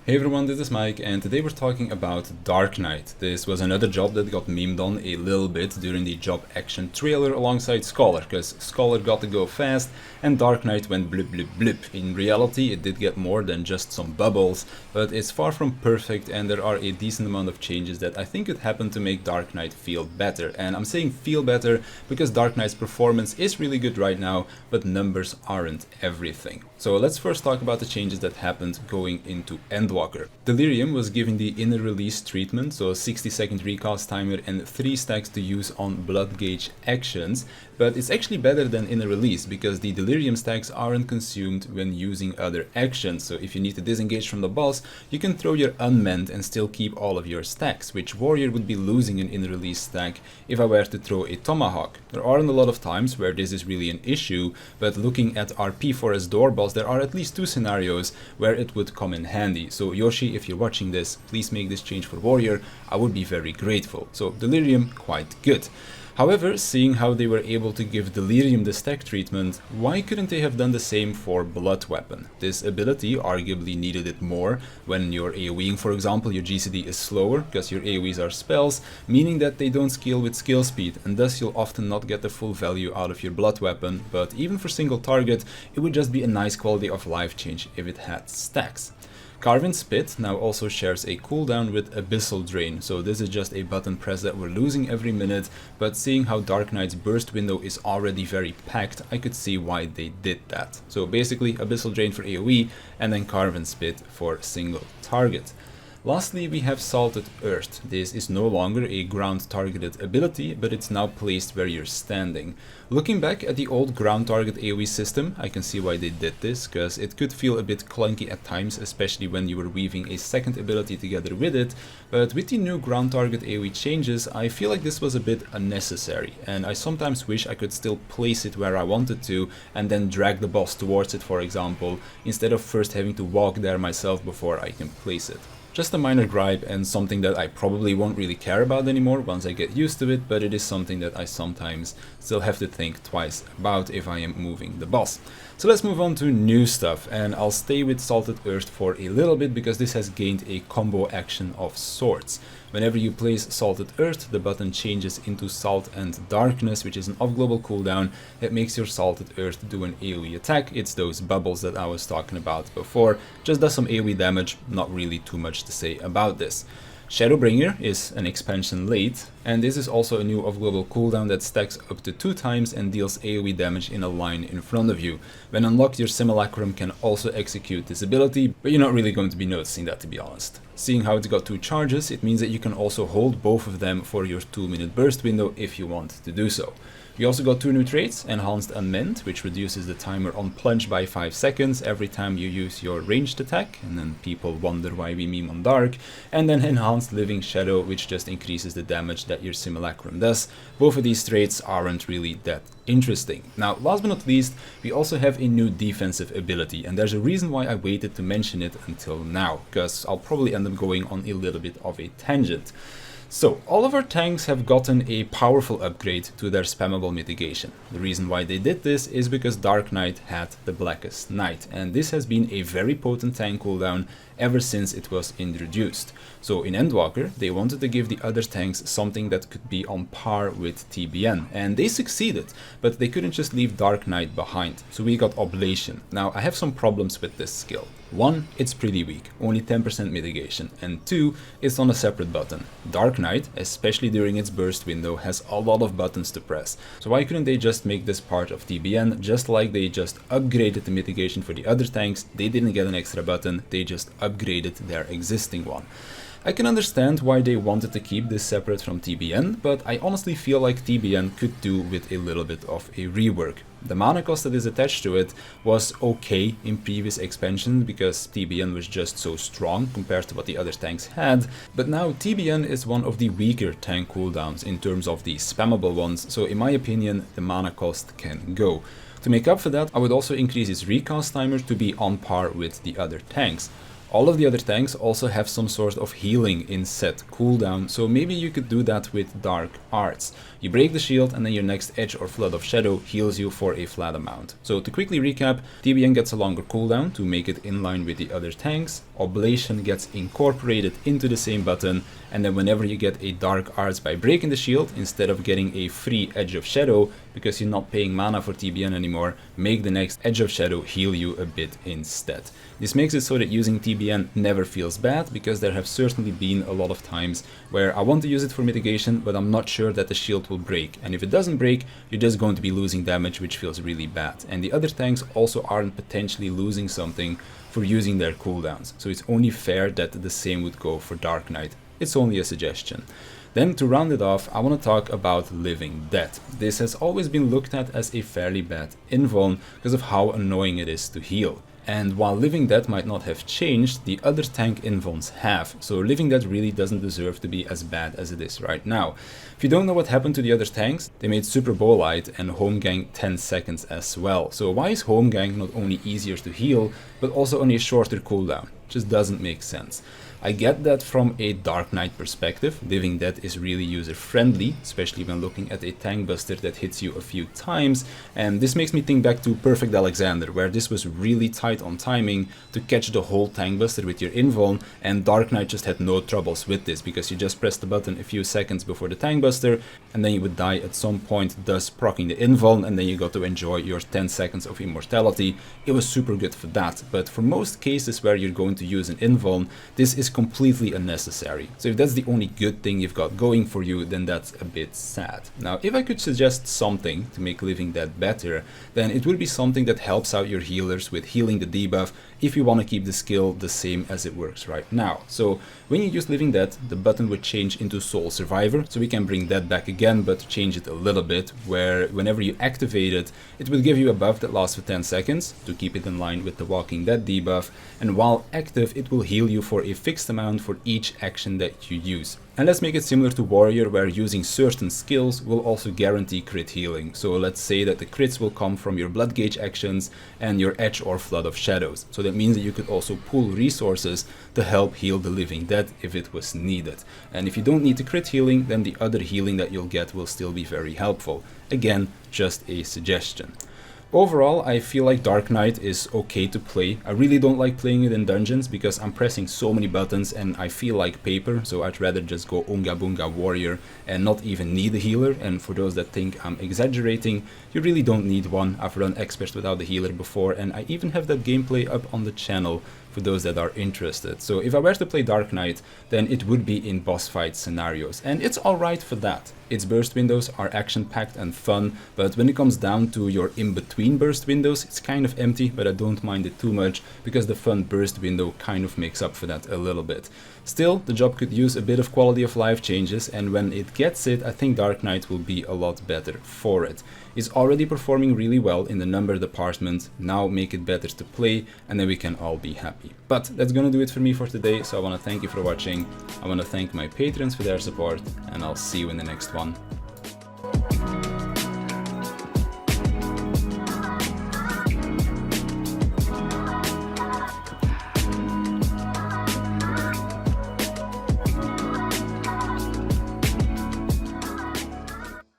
Hey everyone, this is Mike, and today we're talking about Dark Knight. This was another job that got memed on a little bit during the job action trailer alongside Scholar, because Scholar got to go fast and Dark Knight went blip blip blip. In reality, it did get more than just some bubbles, but it's far from perfect and there are a decent amount of changes that I think could happen to make Dark Knight feel better. And I'm saying feel better because Dark Knight's performance is really good right now, but numbers aren't everything. So let's first talk about the changes that happened going into Endwalker. Delirium was given the inner release treatment, so a 60-second recast timer and 3 stacks to use on blood gauge actions, but it's actually better than inner release because the Delirium stacks aren't consumed when using other actions. So if you need to disengage from the boss, you can throw your unmanned and still keep all of your stacks, which warrior would be losing an inner release stack if I were to throw a tomahawk. There aren't a lot of times where this is really an issue, but looking at RP Forest Door boss, there are at least 2 scenarios where it would come in handy. So Yoshi, if you're watching this, please make this change for warrior. I would be very grateful. So Delirium, quite good. However, seeing how they were able to give Delirium the stack treatment, why couldn't they have done the same for Blood Weapon? This ability arguably needed it more. When you're AoEing, for example, your GCD is slower because your AoEs are spells, meaning that they don't scale with skill speed, and thus you'll often not get the full value out of your Blood Weapon, but even for single target, it would just be a nice quality of life change if it had stacks. Carven Spit now also shares a cooldown with Abyssal Drain, so this is just a button press that we're losing every minute, but seeing how Dark Knight's burst window is already very packed, I could see why they did that. So basically Abyssal Drain for AoE and then Carven Spit for single target. Lastly, we have Salted Earth. This is no longer a ground targeted ability, but it's now placed where you're standing. Looking back at the old ground target AoE system, I can see why they did this, because it could feel a bit clunky at times, especially when you were weaving a second ability together with it, but with the new ground target AoE changes, I feel like this was a bit unnecessary, and I sometimes wish I could still place it where I wanted to, and then drag the boss towards it, for example, instead of first having to walk there myself before I can place it. Just a minor gripe and something that I probably won't really care about anymore once I get used to it, but it is something that I sometimes still have to think twice about if I am moving the boss. So let's move on to new stuff, and I'll stay with Salted Earth for a little bit because this has gained a combo action of sorts. Whenever you place Salted Earth, the button changes into Salt and Darkness, which is an off-global cooldown that makes your Salted Earth do an AoE attack. It's those bubbles that I was talking about before. Just does some AoE damage, not really too much to say about this. Shadowbringer is an expansion late, and this is also a new off-global cooldown that stacks up to 2 times and deals AoE damage in a line in front of you. When unlocked, your Simulacrum can also execute this ability, but you're not really going to be noticing that, to be honest. Seeing how it's got 2 charges, it means that you can also hold both of them for your 2-minute burst window if you want to do so. We also got 2 new traits, Enhanced Unmanned, which reduces the timer on plunge by 5 seconds every time you use your ranged attack, and then people wonder why we meme on dark, and then Enhanced Living Shadow, which just increases the damage that your Simulacrum does. Both of these traits aren't really that interesting. Now, last but not least, we also have a new defensive ability, and there's a reason why I waited to mention it until now, because I'll probably end up going on a little bit of a tangent. So, all of our tanks have gotten a powerful upgrade to their spammable mitigation. The reason why they did this is because Dark Knight had the Blackest Night, and this has been a very potent tank cooldown ever since it was introduced. So in Endwalker, they wanted to give the other tanks something that could be on par with TBN, and they succeeded, but they couldn't just leave Dark Knight behind, so we got Oblation. Now, I have some problems with this skill. 1, it's pretty weak, only 10% mitigation, and 2, it's on a separate button. Dark Knight, especially during its burst window, has a lot of buttons to press, so why couldn't they just make this part of TBN, just like they just upgraded the mitigation for the other tanks? They didn't get an extra button, they just upgraded their existing one. I can understand why they wanted to keep this separate from TBN, but I honestly feel like TBN could do with a little bit of a rework. The mana cost that is attached to it was okay in previous expansions because TBN was just so strong compared to what the other tanks had, but now TBN is one of the weaker tank cooldowns in terms of the spammable ones, so in my opinion the mana cost can go. To make up for that, I would also increase its recast timer to be on par with the other tanks. All of the other tanks also have some sort of healing in set cooldown, so maybe you could do that with Dark Arts. You break the shield and then your next Edge or Flood of Shadow heals you for a flat amount. So to quickly recap, TBN gets a longer cooldown to make it in line with the other tanks, Oblation gets incorporated into the same button, and then whenever you get a Dark Arts by breaking the shield, instead of getting a free Edge of Shadow, because you're not paying mana for TBN anymore, make the next Edge of Shadow heal you a bit instead. This makes it so that using TBN never feels bad, because there have certainly been a lot of times where I want to use it for mitigation, but I'm not sure that the shield will break, and if it doesn't break, you're just going to be losing damage, which feels really bad. And the other tanks also aren't potentially losing something for using their cooldowns, so it's only fair that the same would go for Dark Knight. It's only a suggestion. Then to round it off, I want to talk about Living Dead. This has always been looked at as a fairly bad invuln because of how annoying it is to heal. And while Living Dead might not have changed, the other tank invulns have, so Living Dead really doesn't deserve to be as bad as it is right now. If you don't know what happened to the other tanks, they made Super Bolide and Home Gang 10 seconds as well. So why is Home Gang not only easier to heal, but also on a shorter cooldown? Just doesn't make sense. I get that from a Dark Knight perspective, Living Dead is really user friendly, especially when looking at a tank buster that hits you a few times, and this makes me think back to Perfect Alexander, where this was really tight on timing to catch the whole tank buster with your invuln, and Dark Knight just had no troubles with this, because you just pressed the button a few seconds before the tank buster, and then you would die at some point, thus proccing the invuln, and then you got to enjoy your 10 seconds of immortality. It was super good for that, but for most cases where you're going to use an invuln, this is completely unnecessary. So if that's the only good thing you've got going for you, then that's a bit sad. Now, if I could suggest something to make Living Dead better, then it would be something that helps out your healers with healing the debuff if you want to keep the skill the same as it works right now. So when you use Living Dead, the button would change into Soul Survivor, so we can bring that back again, but change it a little bit, where whenever you activate it, it will give you a buff that lasts for 10 seconds to keep it in line with the Walking Dead debuff, and while active it will heal you for a fixed amount for each action that you use. And let's make it similar to Warrior, where using certain skills will also guarantee crit healing. So let's say that the crits will come from your Blood Gauge actions and your Edge or Flood of Shadows. So that means that you could also pool resources to help heal the Living Dead if it was needed. And if you don't need the crit healing, then the other healing that you'll get will still be very helpful. Again, just a suggestion. Overall, I feel like Dark Knight is okay to play. I really don't like playing it in dungeons because I'm pressing so many buttons and I feel like paper, so I'd rather just go Unga Bunga Warrior and not even need a healer. And for those that think I'm exaggerating, you really don't need one. I've run Experts without the healer before, and I even have that gameplay up on the channel for those that are interested. So if I were to play Dark Knight, then it would be in boss fight scenarios, and it's alright for that. Its burst windows are action-packed and fun, but when it comes down to your in-between burst windows, it's kind of empty, but I don't mind it too much, because the fun burst window kind of makes up for that a little bit. Still, the job could use a bit of quality of life changes, and when it gets it, I think Dark Knight will be a lot better for it. It's already performing really well in the number department, now make it better to play, and then we can all be happy. But that's gonna do it for me for today, so I wanna thank you for watching, I wanna thank my patrons for their support, and I'll see you in the next one.